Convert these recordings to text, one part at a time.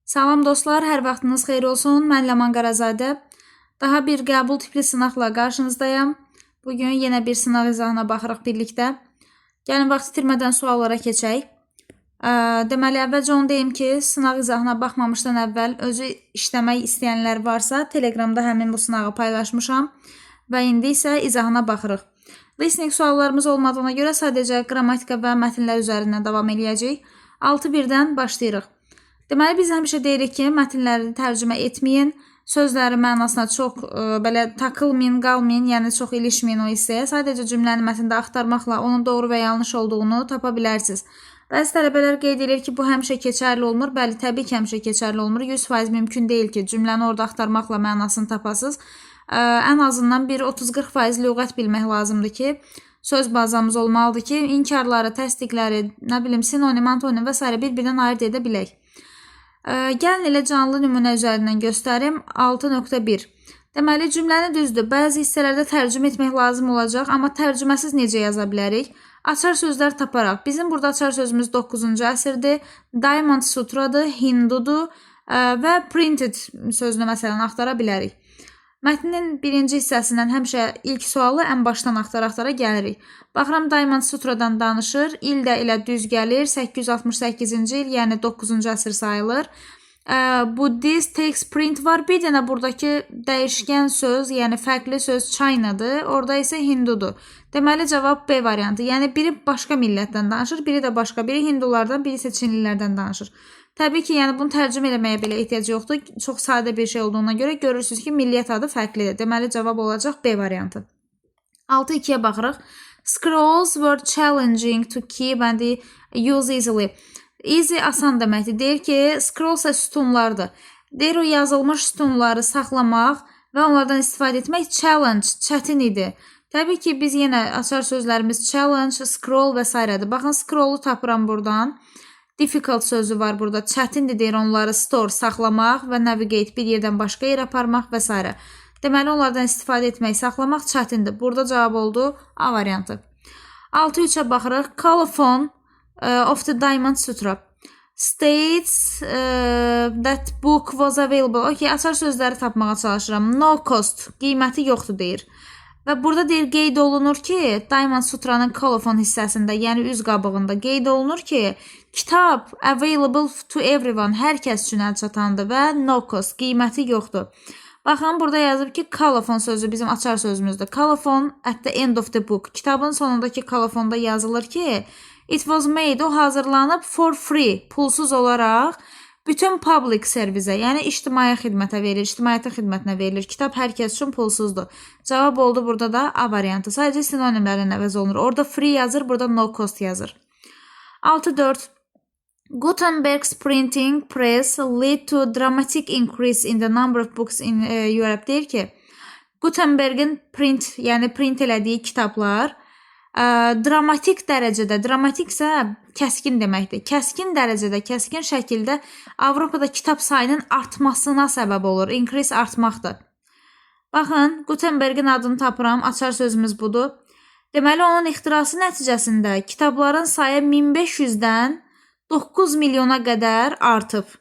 Salam dostlar, hər vaxtınız xeyir olsun. Mən Ləman Qarazadə. Daha bir qəbul tipli sınaqla qarşınızdayım. Bugün yenə bir sınaq izahına baxırıq birlikdə. Gəlin vaxt itirmədən suallara keçək. Deməli, əvvəlcə onu deyim ki, sınaq izahına baxmamışdan əvvəl özü işləmək istəyənlər varsa, Telegramda həmin bu sınağı paylaşmışam və indi isə izahına baxırıq. Listening suallarımız olmadığına görə sadəcə qrammatika və mətnlər üzərindən davam eləyəcəyik. 6-1-dən başlayırıq. Deməli, biz həmişə deyirik ki, mətnləri tərcümə etməyin, sözləri mənasına çox belə takılmayın, qalmayın, yəni çox ilişməyin o hissəyə. Sadəcə cümləni mətndə axtarmaqla onun doğru və yanlış olduğunu tapa bilərsiniz. Bəzi tələbələr qeyd edir ki, bu həmişə keçərli olmur. Bəli, təbii ki, həmişə keçərli olmur. 100% mümkün deyil ki, cümləni orada axtarmaqla mənasını tapasınız. Ən azından bir 30-40% lüğət bilmək lazımdır ki, söz bazamız olmalıdır ki, inkarları, təsdiqləri, nə bilim, sinonim, antonim və s. bir-birindən ayırt edə bilək. Gəlin elə canlı nümunə üzərindən göstərim. 6.1. Deməli, cümləni düzdür. Bəzi hissələrdə tərcümə etmək lazım olacaq, amma tərcüməsiz necə yaza bilərik? Açar sözlər taparaq. Bizim burada açar sözümüz 9-cu əsrdir. Diamond sutradır, hindudur və printed sözünü məsələn axtara bilərik. Mətnin birinci hissəsindən həmişə ilk sualı ən başdan axtara gəlirik. Baxıram, Diamond Sutradan danışır. İl də elə düz gəlir. 868-ci il, yəni 9-cu əsr sayılır. Buddhist text print var. Bir dənə buradakı dəyişkən söz, yəni fərqli söz Chinadır. Orada isə Hindudur. Deməli, cavab B variantı. Yəni, biri başqa millətdən danışır, biri də başqa. Biri Hindulardan, biri isə Çinlilərdən danışır. Təbii ki, yəni bunu tərcümə eləməyə belə ehtiyac yoxdur. Çox sadə bir şey olduğuna görə görürsünüz ki, milliyyət adı fərqlidir. Deməli, cavab olacaq B variantı. 6.2-yə baxırıq. Scrolls were challenging to keep and use easily. Easy asan deməkdir. Deyir ki, scrolls sütunlardır. Deyir, o yazılmış sütunları saxlamaq və onlardan istifadə etmək challenge, çətin idi. Təbii ki, biz yenə açar sözlərimiz challenge, scroll və s. Baxın, scrollu tapıram buradan. Difficult sözü var burada. Çətindir deyir onları store, saxlamaq və navigate, bir yerdən başqa yerə aparmaq və s. Deməli, onlardan istifadə etmək, saxlamaq çətindir. Burada cavab oldu A variantı. 6.3-ə baxırıq. Colophon of the Diamond Sutra states that book was available. Okay, açar sözləri tapmağa çalışıram. No cost, qiyməti yoxdur deyir. Və burada deyir, qeyd olunur ki, Diamond Sutranın Colophon hissəsində, yəni üz qabığında qeyd olunur ki, kitab available to everyone, hər kəs üçün əl çatandır və no cost, qiyməti yoxdur. Baxın, burada yazıb ki, Colophon sözü bizim açar sözümüzdür. Colophon at the end of the book. Kitabın sonundakı Colophone'da yazılır ki, it was made, o hazırlanıb for free, pulsuz olaraq, bütün public servisə, yəni ictimai xidmətə verilir, ictimaiyyətin xidmətinə verilir. Kitab hər kəs üçün pulsuzdur. Cavab oldu burada da A variantı. Sadəcə sinonimlərin əvəz olunur. Orada free yazır, burada no cost yazır. 6.4. Gutenberg's printing press led to dramatic increase in the number of books in Europe. Deyir ki, Gutenberg'in print, yəni print elədiyi kitablar dramatik dərəcədə, dramatik isə kəskin deməkdir. Kəskin dərəcədə, kəskin şəkildə Avropada kitab sayının artmasına səbəb olur. Increase artmaqdır. Baxın, Gutenberg'in adını tapıram. Açar sözümüz budur. Deməli, onun ixtirası nəticəsində kitabların sayı 1500-dən 9 milyona qədər artıb.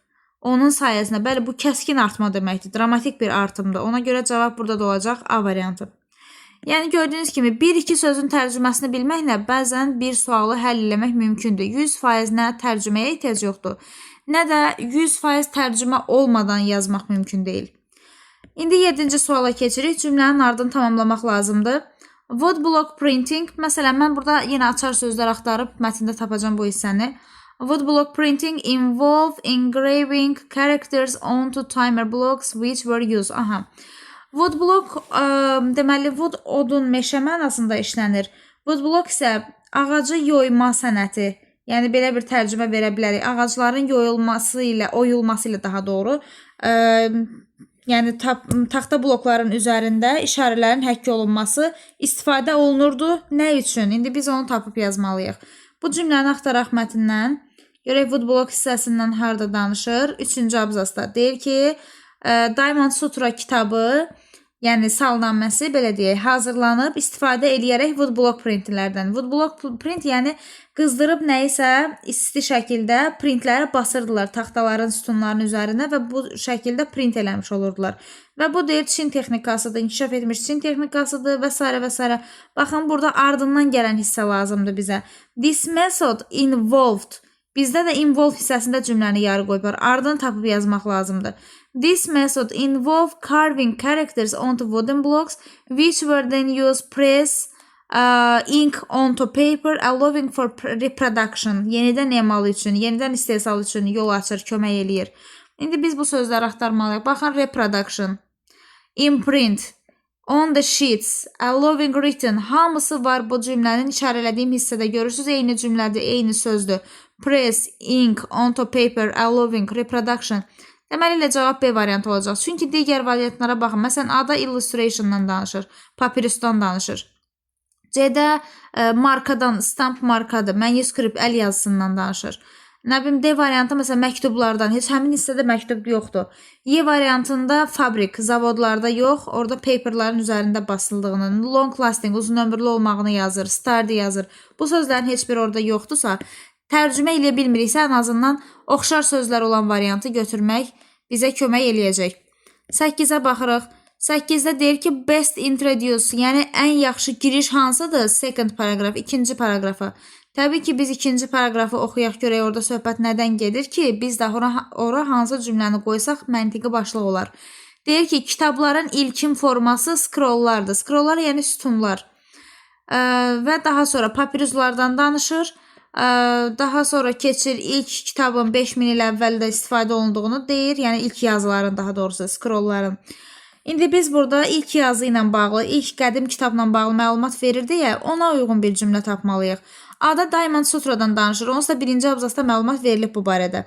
Onun sayəsində, bəli, bu kəskin artma deməkdir. Dramatik bir artımdır. Ona görə cavab burada da olacaq A variantı. Yəni, gördüyünüz kimi, 1-2 sözün tərcüməsini bilməklə bəzən bir sualı həll eləmək mümkündür. 100% nə tərcüməyə ehtiyac yoxdur, nə də 100% tərcümə olmadan yazmaq mümkün deyil. İndi 7-ci suala keçirik. Cümlənin ardını tamamlamaq lazımdır. Woodblock printing, məsələn, mən burada yenə açar sözlər axtarıb mətndə tapacam bu hissəni. Woodblock printing involve engraving characters onto timer blocks which were used. Aha. Woodblock, deməli, wood odun, meşə mənasında işlənir. Woodblock isə ağacı yoyma sənəti. Yəni, belə bir tərcümə verə bilərik. Ağacların oyulması ilə daha doğru. Yəni, taxta blokların üzərində işarələrin həkk olunması istifadə olunurdu. Nə üçün? İndi biz onu tapıb yazmalıyıq. Bu cümləni axtaraq mətndən. Görək, Woodblock hissəsindən harada danışır? 3-cü abzasda. Deyir ki, Diamond Sutra kitabı, yəni salnaməsi belə deyək, hazırlanıb istifadə eləyərək woodblock printerlərdən. Woodblock print yəni qızdırıb nəyisə isti şəkildə printləri basırdılar taxtaların, sütunların üzərinə və bu şəkildə print eləmiş olurdular. Və bu deyir Çin texnikasıdır, inkişaf etmiş Çin texnikasıdır və s. və s. Baxın, burada ardından gələn hissə lazımdır bizə. This method involved. Bizdə də involve hissəsində cümləni yarı qoyublar. Ardını tapıb yazmaq lazımdır. This method involved carving characters onto wooden blocks, which were then used press ink onto paper, allowing for reproduction. Yenidən emal üçün, yenidən istehsal üçün yol açır, kömək eləyir. İndi biz bu sözləri axtarmalıyıq. Baxın, reproduction, imprint, on the sheets, allowing written, hamısı var bu cümlənin işarələdiyim hissədə. Görürsünüz, eyni cümlədir, eyni sözdür. Press, ink, onto paper, allowing, reproduction. Deməli, ilə cavab B variantı olacaq. Çünki digər variantlara baxın. Məsələn, A-da illustrationdan danışır, papirusdan danışır. C-də markadan, stamp markadır, manuskript, əl yazısından danışır. Nə bilim, D variantı məsələn məktublardan, heç həmin hissədə məktub yoxdur. Y variantında fabrik, zavodlarda yox, orada paperların üzərində basıldığını, long lasting, uzun ömürlü olmağını yazır, sturdy yazır. Bu sözlərin heç biri orada yoxdursa, tərcümə eləyə bilmiriksə, ən azından oxşar sözlər olan variantı götürmək bizə kömək eləyəcək. 8-ə baxırıq. 8-də deyir ki, best introduce, yəni ən yaxşı giriş hansıdır? Second paragraf, ikinci paragrafa. Təbii ki, biz ikinci paragrafı oxuyaq görək, orada söhbət nədən gedir ki, biz də ora hansı cümləni qoysaq məntiqi başlıq olar. Deyir ki, kitabların ilkin forması scrolllardır. Scrolllar yəni sütunlar. Və daha sonra papiruslardan danışır. Daha sonra keçir ilk kitabın 5000 il əvvəldə istifadə olunduğunu deyir. Yəni ilk yazıların, daha doğrusu scrollların. İndi biz burada ilk yazı ilə bağlı, ilk qədim kitabla bağlı məlumat verir deyə ona uyğun bir cümlə tapmalıyıq. A-da Diamond Sutradan danışır. Onsuz da birinci abzasda məlumat verilib bu barədə.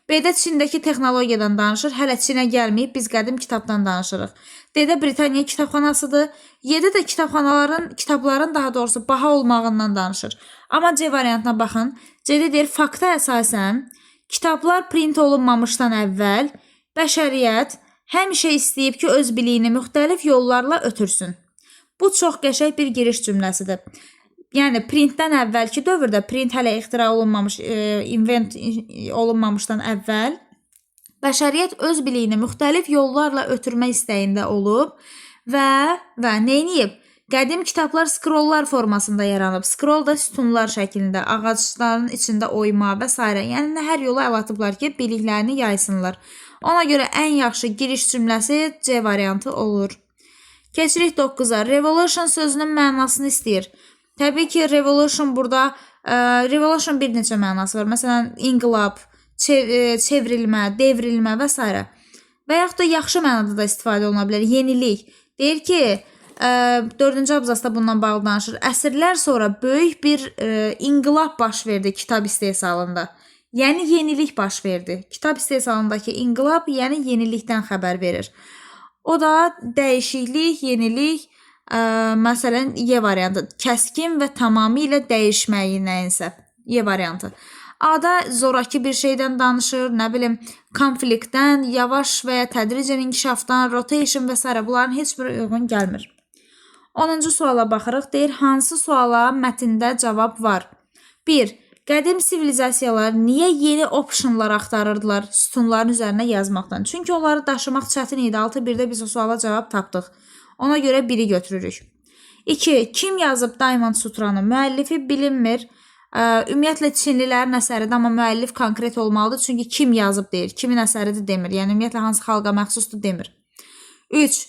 B-də Çindəki texnologiyadan danışır. Hələ Çinə gəlməyib, biz qədim kitabdan danışırıq. D-də Britaniya kitabxanasıdır. Y-də də kitabların daha doğrusu baha olmağından danışır. Amma C variantına baxın. C-də deyir, fakta əsasən kitablar print olunmamışdan əvvəl bəşəriyyət həmişə istəyib ki, öz biliyini müxtəlif yollarla ötürsün. Bu çox qəşəng bir giriş cümləsidir. Yəni printdən əvvəlki dövrdə, print hələ ixtira olunmamış, invent olunmamışdan əvvəl bəşəriyyət öz biliyini müxtəlif yollarla ötürmək istəyində olub və neyniyib? Qədim kitablar scrolllar formasında yaranıb. Scroll da sütunlar şəklində, ağacların içində oyma və s. Yəni hər yola əl atıblar ki, biliklərini yaysınlar. Ona görə ən yaxşı giriş cümləsi C variantı olur. Keçirik 9-a. Revolution sözünün mənasını istəyir. Təbii ki, revolution burada, revolution bir neçə mənası var. Məsələn, inqilab, çevrilmə, devrilmə və s. Və yaxud da yaxşı mənada da istifadə oluna bilər. Yenilik. Deyir ki, 4-cü abzasda bundan bağlı danışır. Əsrlər sonra böyük bir inqilab baş verdi kitab istehsalında. Yəni, yenilik baş verdi. Kitab istehsalındakı inqilab, yəni yenilikdən xəbər verir. O da dəyişiklik, yenilik, məsələn, Y variantı. Kəskin və tamamilə dəyişməyi nəyinsə. Y variantı. A-da zoraki bir şeydən danışır, nə bilim, konfliktdən, yavaş və ya tədricən inkişafdan, rotation və s. Bunların heç biri uyğun gəlmir. 10-cu suala baxırıq. Deyir, hansı suala mətndə cavab var? 1. Qədim sivilizasiyalar niyə yeni optionlar axtarırdılar sütunların üzərinə yazmaqdan? Çünki onları daşımaq çətin idi. 6-1-də biz o suala cavab tapdıq. Ona görə 1-i götürürük. 2. Kim yazıb Diamond Sutranı? Müəllifi bilinmir. Ümumiyyətlə Çinlilərin əsəridir, amma müəllif konkret olmalıdır. Çünki kim yazıb deyir, kimin əsəridir demir. Yəni ümumiyyətlə hansı xalqa məxsusdur demir. 3.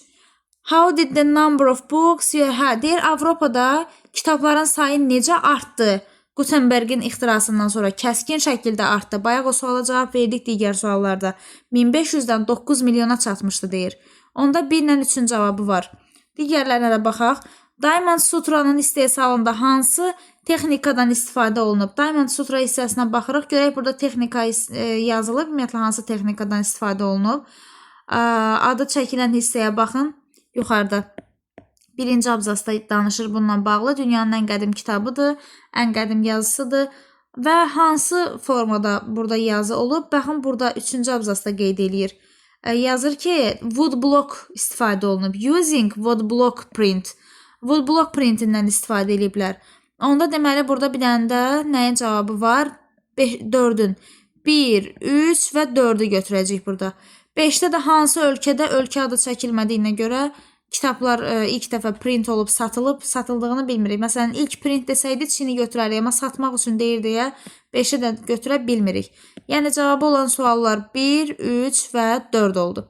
How did the number of books deyir, Avropada kitabların sayı necə artdı? Gutenbergin ixtirasından sonra kəskin şəkildə artdı. Bayaq o suala cavab verdik digər suallarda. 1500-dən 9 milyona çatmışdı deyir. Onda 1 ilə 3-ün cavabı var. Digərlərinə də baxaq. Diamond Sutranın istehsalında hansı texnikadan istifadə olunub? Diamond Sutra hissəsinə baxırıq. Görək burada texnika yazılıb. Ümumiyyətlə hansı texnikadan istifadə olunub? Adı çəkilən hissəyə baxın. Yuxarıda. 1-ci abzasda danışır bununla bağlı. Dünyanın ən qədim kitabıdır, ən qədim yazısıdır və hansı formada burada yazı olub? Baxın, burada 3-cü abzasda qeyd eləyir. yazır ki woodblock istifadə olunub. Using woodblock print. Woodblock printindən istifadə ediblər. Onda deməli burada bir dənə də nəyin cavabı var? 4-ün 1, 3 və 4-ü götürəcəyik burada. 5-də də hansı ölkədə ölkə adı çəkilmədiyinə görə kitablar ilk dəfə print olub satılıb, satıldığını bilmirik. Məsələn, ilk print desəydi Çini götürərik, amma satmaq üçün deyir deyə 5-i də götürə bilmirik. Yəni cavabı olan suallar 1, 3 və 4 oldu.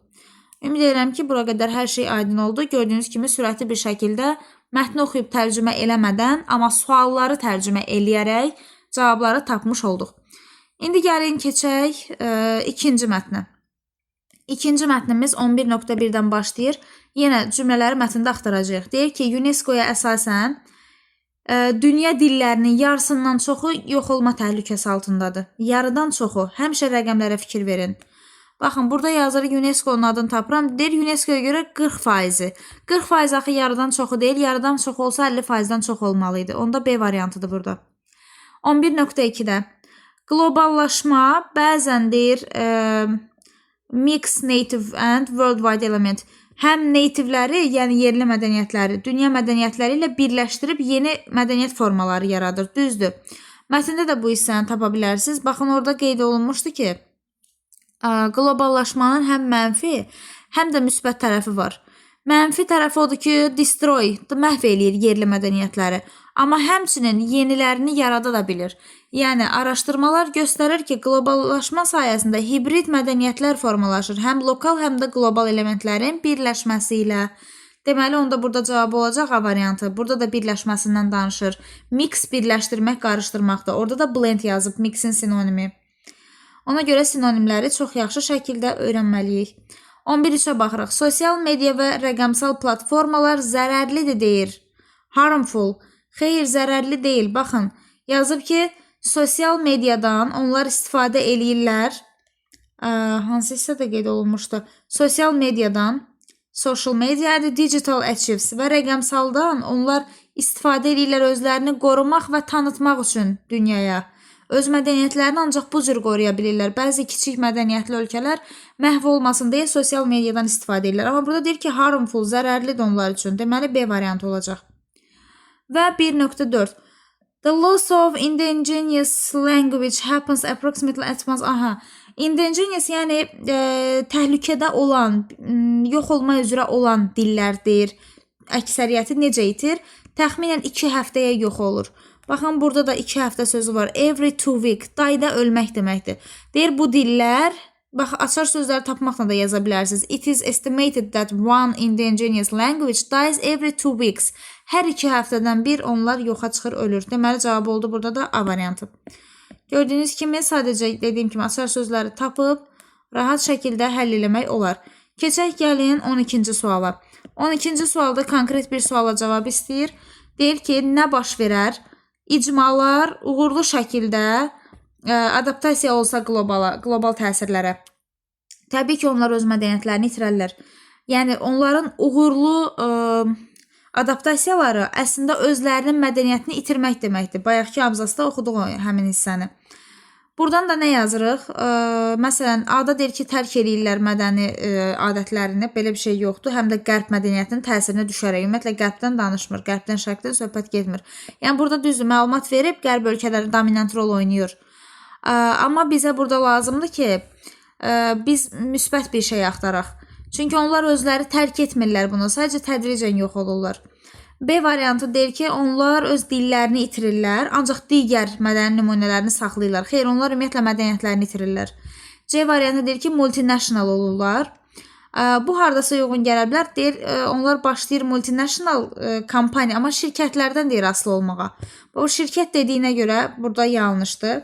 Ümid edirəm ki, bura qədər hər şey aydın oldu. Gördüyünüz kimi sürətli bir şəkildə mətni oxuyub tərcümə eləmədən, amma sualları tərcümə eləyərək cavabları tapmış olduq. İndi gəlin keçək ikinci mətnə. İkinci mətnimiz 11.1-dən başlayır. Yenə cümlələri mətndə axtaracağıq. Deyir ki, UNESCO-ya əsasən dünya dillərinin yarısından çoxu yox olma təhlükəsi altındadır. Yarıdan çoxu. Həmişə rəqəmlərə fikir verin. Baxın, burada yazır UNESCO-nun adını tapıram. Deyir, UNESCO-ya görə 40%. 40% axı yarıdan çoxu deyil. Yarıdan çox olsa 50%-dən çox olmalıydı. Onda B variantıdır burada. 11.2-də qloballaşma bəzən deyir mixed native and worldwide element. Həm nativləri, yəni yerli mədəniyyətləri, dünya mədəniyyətləri ilə birləşdirib yeni mədəniyyət formaları yaradır. Düzdür. Mətndə də bu hissəni tapa bilərsiniz. Baxın, orada qeyd olunmuşdu ki, qloballaşmanın həm mənfi, həm də müsbət tərəfi var. Mənfi tərəfi odur ki, destroy, məhv eləyir yerli mədəniyyətləri. Amma həmçinin yenilərini yarada da bilir. Yəni, araşdırmalar göstərir ki, qloballaşma sayəsində hibrid mədəniyyətlər formalaşır. Həm lokal, həm də qlobal elementlərin birləşməsi ilə. Deməli, onda burada cavabı olacaq A variantı. Burada da birləşməsindən danışır. Mix birləşdirmək, qarışdırmaqda. Orada da blend yazıb, mixin sinonimi. Ona görə sinonimləri çox yaxşı şəkildə öyrənməliyik. 11-3-ə baxırıq. Sosial media və rəqəmsal platformalar zərərlidir deyir. Harmful. Xeyr, zərərli deyil. Baxın, yazıb ki, sosial mediadan onlar istifadə eləyirlər. Hansı hissədə qeyd olunmuşdu? Sosial mediadan, social media, digital archives və rəqəmsaldan onlar istifadə eləyirlər özlərini qorumaq və tanıtmaq üçün dünyaya. Öz mədəniyyətlərini ancaq bu cür qoruya bilirlər. Bəzi kiçik mədəniyyətli ölkələr məhv olmasın deyə sosial mediadan istifadə edirlər. Amma burada deyir ki, harmful, zərərlidir onlar üçün. Deməli, B variantı olacaq. Və 1.4. The loss of indigenous language happens approximately at once. Aha. Indigenous, yəni təhlükədə olan, yox olma üzrə olan dillərdir. Əksəriyyəti necə itir? Təxminən 2 həftəyə yox olur. Baxın, burada da 2 həftə sözü var. Every 2 week. Dayda ölmək deməkdir. Deyir, bu dillər, bax, açar sözləri tapmaqla da yaza bilərsiniz. It is estimated that one indigenous language dies every 2 weeks. Hər 2 həftədən bir onlar yoxa çıxır, ölür. Deməli, cavab oldu burada da A variantı. Gördüyünüz kimi, sadəcə dediyim kimi açar sözləri tapıb, rahat şəkildə həll eləmək olar. Keçək gəlin 12-ci suala. 12-ci sualda konkret bir suala cavab istəyir. Deyir ki, nə baş verər? İcmalar uğurlu şəkildə adaptasiya olsa qlobal təsirlərə. Təbii ki, onlar öz mədəniyyətlərini itirərlər. Yəni, onların uğurlu adaptasiyaları əslində özlərinin mədəniyyətini itirmək deməkdir. Bayaqki abzasda oxuduq həmin hissəni. Buradan da nə yazırıq? Məsələn, A-da deyir ki, tərk eləyirlər mədəni adətlərini, belə bir şey yoxdur. Həm də qərb mədəniyyətinin təsirinə düşərək. Ümumiyyətlə, qərbdən danışmır, qərbdən şərqdən söhbət getmir. Yəni, burada düzdür, məlumat verib, qərb ölkələri dominant rol oynayır. Amma bizə burada lazımdır ki, biz müsbət bir şey axtaraq. Çünki onlar özləri tərk etmirlər bunu, sadəcə tədricən yox olurlar. B variantı deyir ki, onlar öz dillərini itirirlər, ancaq digər mədəni nümunələrini saxlayırlar. Xeyr, onlar ümumiyyətlə mədəniyyətlərini itirirlər. C variantı deyir ki, multinational olurlar. Bu hardasa uyğun gələ bilər. Deyir, onlar başlayır multinational kampaniya, amma şirkətlərdən deyir asılı olmağa. Bu şirkət dediyinə görə burada yanlışdır.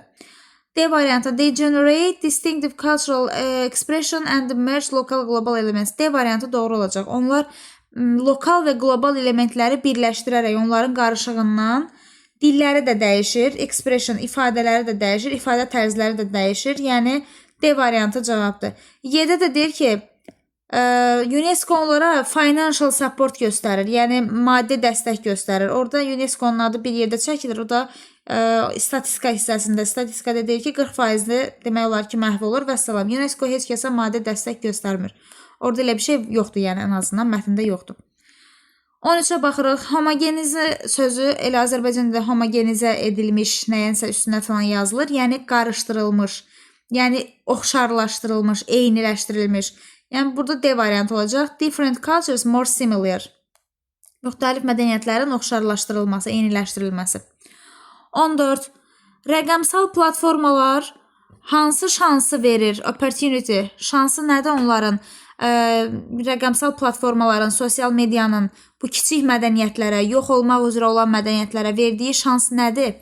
D variantı, they generate distinctive cultural expression and merge local global elements. D variantı doğru olacaq. Onlar lokal və qlobal elementləri birləşdirərək onların qarışığından dilləri də dəyişir, expression ifadələri də dəyişir, ifadə tərzləri də dəyişir. Yəni D variantı cavabdır. Y-də də deyir ki, UNESCO onlara financial support göstərir, yəni maddi dəstək göstərir. Orada UNESCO-nun adı bir yerdə çəkilir, o da statistika hissəsində, statistikada deyir ki, 40% demək olar ki, məhv olur və salam. UNESCO heç kəsə maddi dəstək göstərmir. Orada elə bir şey yoxdur, yəni ən azından mətndə yoxdur. 13-ə baxırıq. Homogenizə sözü elə Azərbaycanda homogenizə edilmiş, nəyənsə üstünə falan yazılır. Yəni qarışdırılmış, yəni oxşarlaşdırılmış, eyniləşdirilmiş. Yəni burada D variantı olacaq. Different cultures more similar. Müxtəlif mədəniyyətlərin oxşarlaşdırılması, eyniləşdirilməsi. 14. Rəqəmsal platformalar hansı şansı verir? Opportunity. Şansı nədir onların? Rəqəmsal platformaların, sosial medianın bu kiçik mədəniyyətlərə, yox olmaq üzrə olan mədəniyyətlərə verdiyi şans nədir?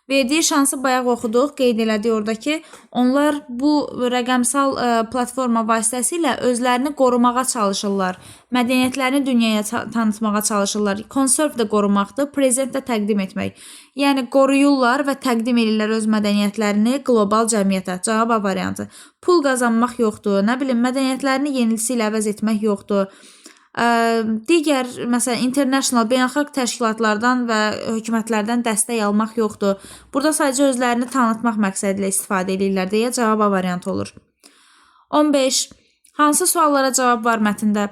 Verdiyi şansı bayaq oxuduq, qeyd elədik orada ki, onlar bu rəqəmsal platforma vasitəsilə özlərini qorumağa çalışırlar. Mədəniyyətlərini dünyaya tanıtmağa çalışırlar. Conserve də qorumaqdır, present də təqdim etmək. Yəni qoruyurlar və təqdim edirlər öz mədəniyyətlərini qlobal cəmiyyətə. Cavab A variantı. Pul qazanmaq yoxdur, nə bilim, mədəniyyətlərini yenilisi ilə əvəz etmək yoxdur. Digər, məsələn, international, beynəlxalq təşkilatlardan və hökumətlərdən dəstək almaq yoxdur. Burada sadəcə özlərini tanıtmaq məqsədilə istifadə edirlər deyə cavab A variantı olur. 15. Hansı suallara cavab var mətndə?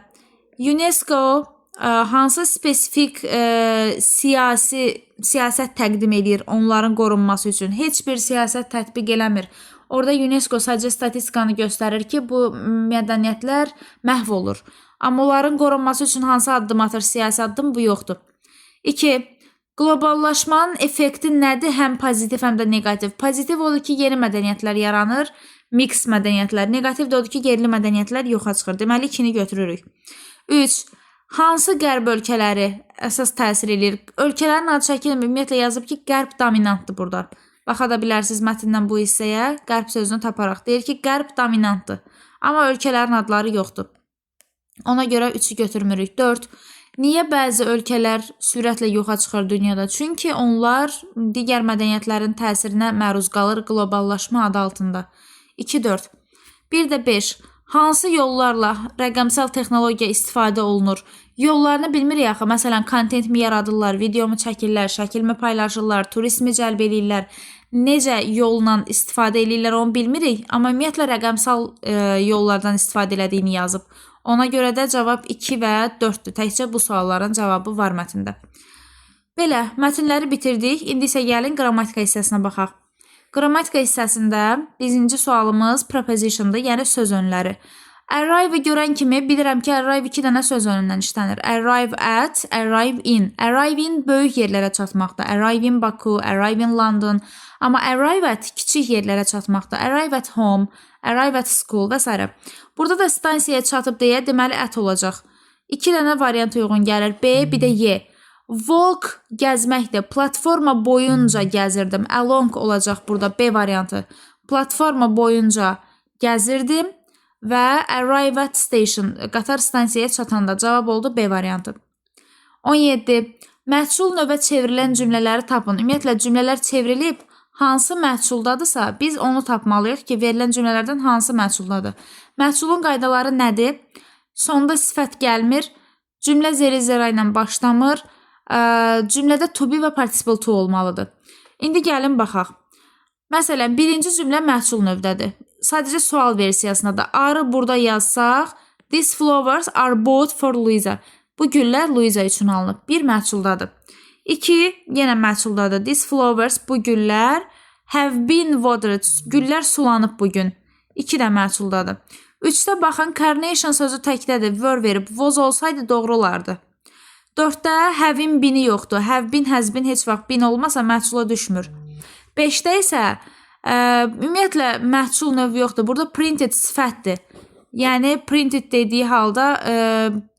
UNESCO hansı spesifik siyasət təqdim edir onların qorunması üçün? Heç bir siyasət tətbiq eləmir. Orada UNESCO sadəcə statistikanı göstərir ki, bu mədəniyyətlər məhv olur. Amma onların qorunması üçün hansı addım atır, siyasi addım bu yoxdur. 2. Qloballaşmanın effekti nədir? Həm pozitiv, həm də negativ. Pozitiv odur ki, yeni mədəniyyətlər yaranır, mix mədəniyyətlər. Negativ də odur ki, yerli mədəniyyətlər yoxa çıxır. Deməli, 2-ni götürürük. 3. Hansı qərb ölkələri əsas təsir edir? Ölkələrin adı şəkilində ümumiyyətlə yazıb ki, qərb dominantdır burada. Baxa da bilərsiniz mətndən bu hissəyə, qərb sözünü taparaq. Deyir ki, qərb dominantdır. Amma ölkələrin adları yoxdur. Ona görə 3-ü götürmürük. 4. Niyə bəzi ölkələr sürətlə yoxa çıxır dünyada? Çünki onlar digər mədəniyyətlərin təsirinə məruz qalır qloballaşma adı altında. 2-4. Bir də 5. Hansı yollarla rəqəmsal texnologiya istifadə olunur? Yollarını bilmirik axı. Məsələn, kontentmi yaradırlar, videomu çəkirlər, şəkilmi paylaşırlar, turizmi cəlb edirlər. Necə yolla istifadə edirlər onu bilmirik. Amma ümumiyyətlə rəqəmsal yollardan istifadə elədiyini yazıb. Ona görə də cavab 2 və 4-dür. Təkcə bu sualların cavabı var mətndə. Belə, mətnləri bitirdik. İndi isə gəlin qrammatika hissəsinə baxaq. Qrammatika hissəsində birinci sualımız prepositiondur, yəni söz önləri. Arrive-ı görən kimi bilirəm ki, arrive 2 dənə söz önündən işlənir. Arrive at, arrive in. Arrive in böyük yerlərə çatmaqda. Arrive in Baku, arrive in London. Amma arrive at kiçik yerlərə çatmaqda. Arrive at home, arrive at school və s. Burada da stansiyaya çatıb deyə deməli at olacaq. 2 dənə variant uyğun gəlir. B, bir də Y. Walk gəzməkdir. Platforma boyunca gəzirdim. Along olacaq burada B variantı. Platforma boyunca gəzirdim və arrive at station. Qatar stansiyaya çatanda cavab oldu B variantı. 17. Məhsul növə çevrilən cümlələri tapın. Ümumiyyətlə cümlələr çevrilib hansı məhsuldadırsa biz onu tapmalıyıq ki, verilən cümlələrdən hansı məhsuldadır. Məhsulun qaydaları nədir? Sonda sifət gəlmir. Cümlə zeri-zera ilə başlamır. Cümlədə to be və participle to olmalıdır. İndi gəlin baxaq. Məsələn, birinci cümlə məhsul növdədir. Sadəcə sual versiyasında da arı burada yazsaq, these flowers are bought for Louisa. Bu güllər Louisa üçün alınıb. Bir məhsuldadır. 2, yenə məhsuldadır. These flowers, bu güllər have been watered. Güllər sulanıb bugün. 2 də məhsuldadır. 3-də baxın, carnation sözü təkdədir. Were verib. Was olsaydı doğru olardı. 4-də have-in bini yoxdur. Have been, has been heç vaxt bin olmasa məhsula düşmür. 5-də isə ümumiyyətlə məhsul növü yoxdur. Burada printed sifətdir. Yəni printed dediyi halda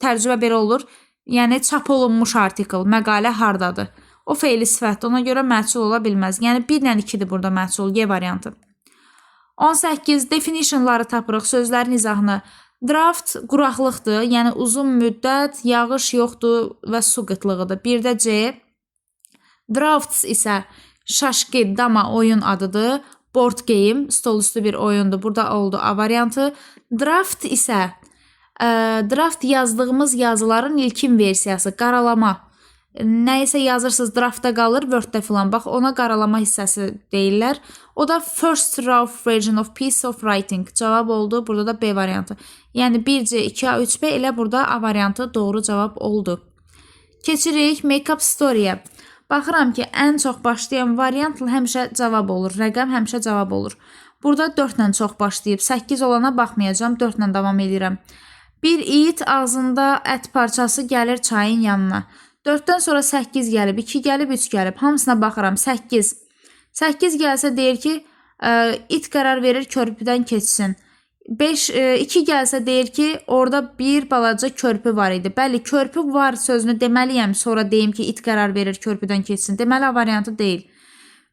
tərcümə belə olur. Yəni çap olunmuş artikel, məqalə hardadır? O feili sifətdir. Ona görə məhsul ola bilməz. Yəni 1 ilə 2-dir burada məhsul, Y variantı. 18. Definitionları tapırıq, sözlərin izahını. Draft quraqlıqdır, yəni uzun müddət, yağış yoxdur və su qıtlığıdır. Bir də C. Drafts isə şaşqı, dama, oyun adıdır. Board game, stol üstü bir oyundur. Burada oldu A variantı. Draft isə draft yazdığımız yazıların ilkin versiyası, qaralama. nəyisə yazırsınız, draftda qalır, Word-də filan. Bax, ona qaralama hissəsi deyirlər. O da first rough version of piece of writing. Cavab oldu. Burada da B variantı. Yəni 1C, 2A, 3B elə burada A variantı doğru cavab oldu. Keçirik make-up story-yə. Baxıram ki, ən çox başlayan variantla həmişə cavab olur. Rəqəm həmişə cavab olur. Burada 4 ilə çox başlayıb. 8 olana baxmayacağım. 4 ilə davam edirəm. Bir it ağzında ət parçası gəlir çayın yanına. 4-dən sonra 8 gəlib, 2 gəlib, 3 gəlib. Hamısına baxıram. 8. 8 gəlsə deyir ki, it qərar verir körpüdən keçsin. 2 gəlsə deyir ki, orada bir balaca körpü var idi. Bəli, körpü var sözünü deməliyəm, sonra deyim ki, it qərar verir körpüdən keçsin. Deməli, A variantı deyil.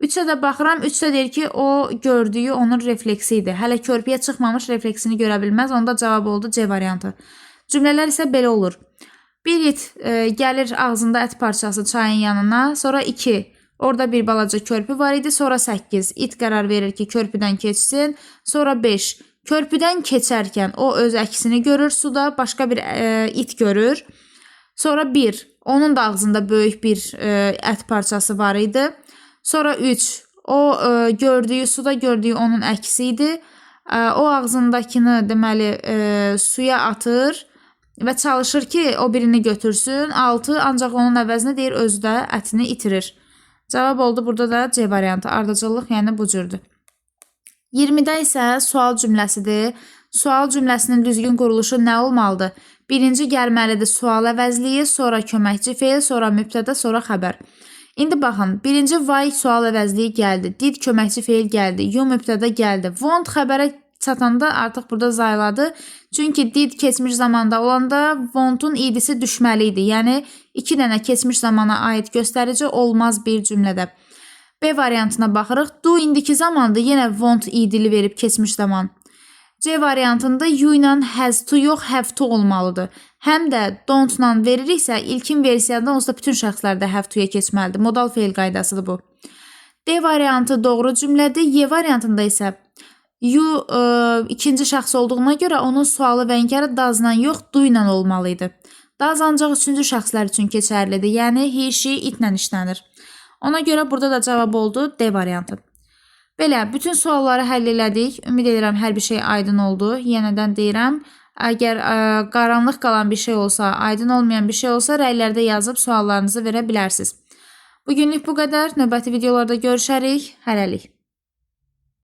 3-ə də baxıram, 3-də deyir ki, o gördüyü onun refleksi idi. Hələ körpüyə çıxmamış refleksini görə bilməz. Onda cavab oldu C variantı. Cümlələr isə belə olur. Bir it gəlir ağzında ət parçası çayın yanına, sonra 2. Orada bir balaca körpü var idi, sonra 8. İt qərar verir ki, körpüdən keçsin, sonra 5. Körpüdən keçərkən o öz əksini görür suda, başqa bir it görür. Sonra 1. Onun da ağzında böyük bir ət parçası var idi. Sonra 3. O gördüyü suda gördüyü onun əksi idi. O ağzındakını deməli suya atır və çalışır ki, o birini götürsün. 6. Ancaq onun əvəzinə deyir özü də ətini itirir. Cavab oldu burada da C variantı. Ardıcıllıq yəni bu cürdür. 20-də isə sual cümləsidir. Sual cümləsinin düzgün quruluşu nə olmalıdır? Birinci gəlməlidir sual əvəzliyi, sonra köməkçi feil, sonra mübtədə, sonra xəbər. İndi baxın, birinci why sual əvəzliyi gəldi, did köməkçi feil gəldi, you mübtədə gəldi, want xəbərə çatanda artıq burada zayladı. Çünki did keçmiş zamanda olanda want'un idisi düşməli idi. Yəni 2 dənə keçmiş zamana aid göstərici olmaz bir cümlədə. B variantına baxırıq. Do indiki zamanda yenə want idili verib keçmiş zaman. C variantında you ilə has to yox have to olmalıdır. Həm də don't-la veririksə ilkin versiyada onsuz da bütün şəxslərdə have to-ya keçməlidir. Modal feil qaydasıdır bu. D variantı doğru cümlədir. Y variantında isə you ikinci şəxs olduğuna görə onun sualı və inkarı does-la yox do ilə olmalıydı. Does ancaq üçüncü şəxslər üçün keçərlidir. Yəni he, she, it-lə işlənir. Ona görə burada da cavab oldu D variantı. Belə, bütün sualları həll elədik. Ümid edirəm hər bir şey aydın oldu. Yenədən deyirəm, əgər qaranlıq qalan bir şey olsa, aydın olmayan bir şey olsa, rəylərdə yazıb suallarınızı verə bilərsiniz. Bugünlük bu qədər. Növbəti videolarda görüşərik. Hələlik.